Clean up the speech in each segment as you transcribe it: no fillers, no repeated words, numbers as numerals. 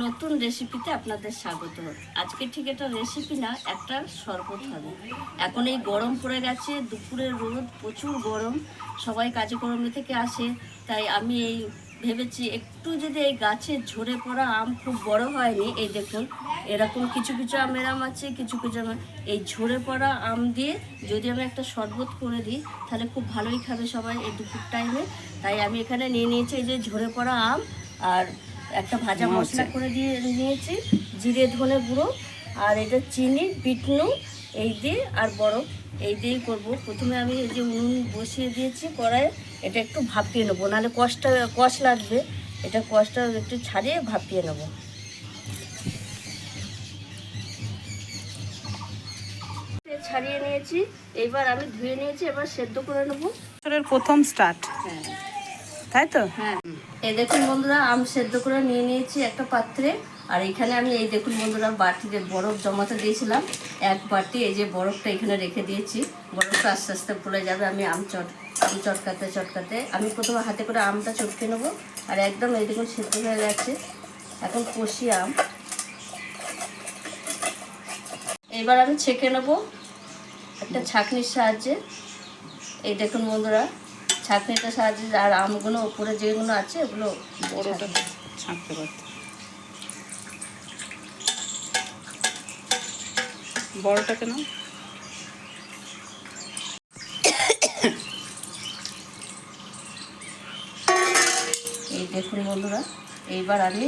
নতুন রেসিপিতে আপনাদের স্বাগত। আজকে ঠিক একটা রেসিপি না, একটা শরবত হবে। এখন এই গরম পড়ে গেছে, দুপুরের রোদ প্রচুর গরম, সবাই কাজে কর্মে থেকে আসে। তাই আমি এই ভেবেছি একটু যদি এই গাছের ঝরে পড়া আম খুব বড় হয়নি, এই দেখুন এরকম কিছু কিছু আমের আম আছে, কিছু কিছু আম, এই ঝরে পড়া আম দিয়ে যদি আমি একটা শরবত করে দিই তাহলে খুব ভালোই খাবে সবাই এই দুপুর টাইমে। তাই আমি এখানে নিয়ে নিয়েছি এই যে ঝরে পড়া আম, আর একটা ভাজা মশলা করে দিয়ে নিয়েছি, জিরে ধনে গুঁড়ো, আর এটা চিনি, বিট নুন এই দিয়ে আর বরফ এই দিয়েই করবো। প্রথমে আমি এই যে উনুন বসিয়ে দিয়েছি কড়াইয়ে, এটা একটু ভাপিয়ে নেবো, নাহলে কষ লাগবে। এটা কষটা একটু ছাড়িয়ে ভাপিয়ে নেবো। ছাড়িয়ে নিয়েছি, এবার আমি ধুয়ে নিয়েছি, এবার সেদ্ধ করে নেবো। প্রথম স্টার্ট, হ্যাঁ তাই তো? হ্যাঁ, এই দেখুন বন্ধুরা, আম সেদ্ধ করে নিয়ে নিয়েছি একটা পাত্রে। আর এখানে আমি এই দেখুন বন্ধুরা, বাটিতে বরফ জমাতে দিয়েছিলাম, এক বাটি এই যে বরফটা এখানে রেখে দিয়েছি। বরফটা আস্তে আস্তে পড়ে যাবে। আমি আম চটকাতে চটকাতে আমি প্রথমে হাতে করে আমটা চটকে নেবো। আর একদম এই দেখুন সেদ্ধ হয়ে গেছে। এখন কষি আম, এবার আমি ছেঁকে নেবো একটা ছাঁকনির সাহায্যে। এই দেখুন বন্ধুরা, ছাঁকনিটার সাহায্যে, আর আমগুলো উপরে যেগুলো আছে ওগুলো বড়টা ছাঁকতে পারতে, বড়টা কেন? এই দেখুন বন্ধুরা, এইবার আমি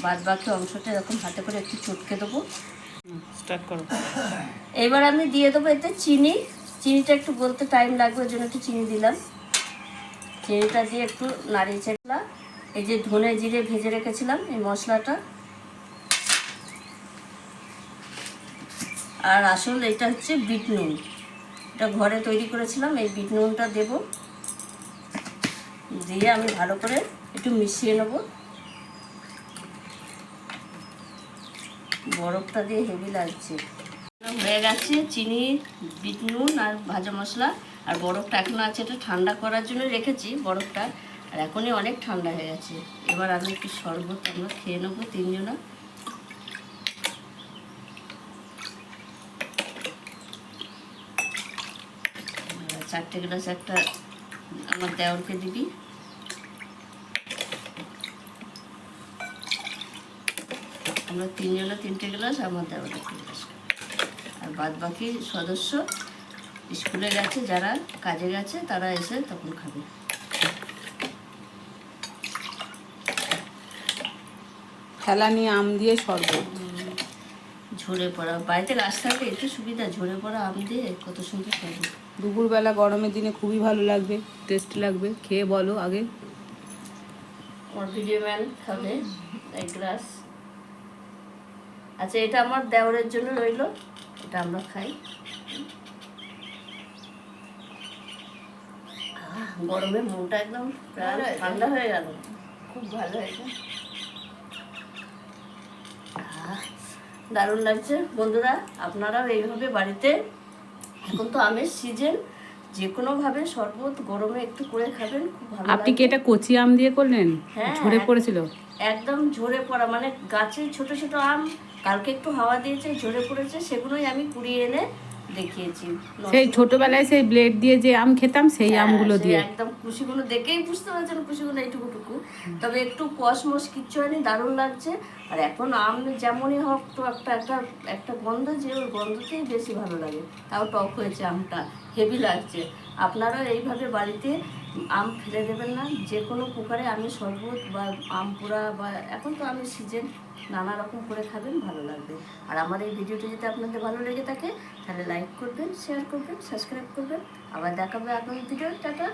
বাদ বাকি অংশটা এরকম হাতে করে একটু চটকে দেবো। স্টার্ট করো। এবার আমি দিয়ে দেবো এতে চিনি। চিনিটা একটু গলতে টাইম লাগবে, ওই জন্য একটু চিনি দিলাম। চিনিটা দিয়ে একটু নাড়িয়ে চাড়লাম। এই যে ধনে জিরে ভেজে রেখেছিলাম এই মশলাটা, আর আসল এটা হচ্ছে বিট নুন, এটা ঘরে তৈরি করেছিলাম। এই বিট নুনটা দেবো, দিয়ে আমি ভালো করে একটু মিশিয়ে নেব। বরফটা দিয়ে হেভি লাগছে। হয়ে গেছে চিনি, বিট নুন আর ভাজা মশলা, আর বরফটা এখনো আছে, এটা ঠান্ডা করার জন্য রেখেছি বরফটা, আর এখনই অনেক ঠান্ডা হয়ে গেছে। এবার আমি একটু শরবত আমরা খেয়ে নেবো তিনজনা। চারটে গ্লাস একটা আমার দেওরকে দিবি। আমরা তিনজনা তিনটে গ্লাস, আমার দেওয়ার একটা গ্লাস, আর বাদ বাকি সদস্য স্কুলে গেছে, যারা কাজে গেছে তারা এসে তখন খাবে। খেলা নিয়ে আম দিয়ে শরবত, ঝরে পড়া, বাড়িতে গাছ থাকলে একটু সুবিধা, ঝরে পড়া আম দিয়ে কত সুন্দর খাবে। দুপুরবেলা গরমের দিনে খুবই ভালো লাগবে, টেস্ট লাগবে। খেয়ে বলো আগে। আমার ভিডিও ম্যান খাবে এক গ্লাস। আচ্ছা, এটা আমার দেওরের জন্য রইলো, এটা আমরা খাই। গরমে মনটা একদম প্রায় ঠান্ডা হয়ে গেল, খুব ভালো হয়েছে। দারুণ লাগছে বন্ধুরা, আপনারাও এইভাবে বাড়িতে, এখন তো আমের সিজন, যে কোনোভাবে শরবত গরমে একটু করে খাবেন, খুব ভালো। আপনি কি এটা কচি আম দিয়ে করলেন? হ্যাঁ, ঝরে পড়েছিল একদম ঝরে পড়া, মানে গাছে ছোট ছোট আম, কালকে একটু হাওয়া দিয়েছে ঝরে পড়েছে, সেগুলোই আমি কুড়িয়ে এনে দেখিয়েছি। সেই ছোটবেলায় সেই ব্লেড দিয়ে যে আম খেতাম, সেই আমগুলো দিয়ে একদম কুশিগুলো দেখেই বুঝতে পারছেন, কুশিগুলো এইটুকুটুকু, তবে একটু কসমস কিচ্ছু হয়নি, দারুণ লাগছে। আর এখন আম যেমনই হোক তো একটা একটা একটা গন্ধ, যে ওই গন্ধতেই বেশি ভালো লাগে। তাও টক হয়েছে আমটা, হেভি লাগছে। আপনারা এইভাবে বাড়িতে আম ফেলে দেবেন না, যে কোনো কুকারে আমি শরবত বা আম পোড়া, বা এখন তো আমের সিজন, নানা রকম করে খাবেন, ভালো লাগবে। আর আমার এই ভিডিওটি যদি আপনাদের ভালো লেগে থাকে তাহলে লাইক করবেন, শেয়ার করবেন, সাবস্ক্রাইব করবেন। আবার দেখাবে আগামী ভিডিও। টাটা।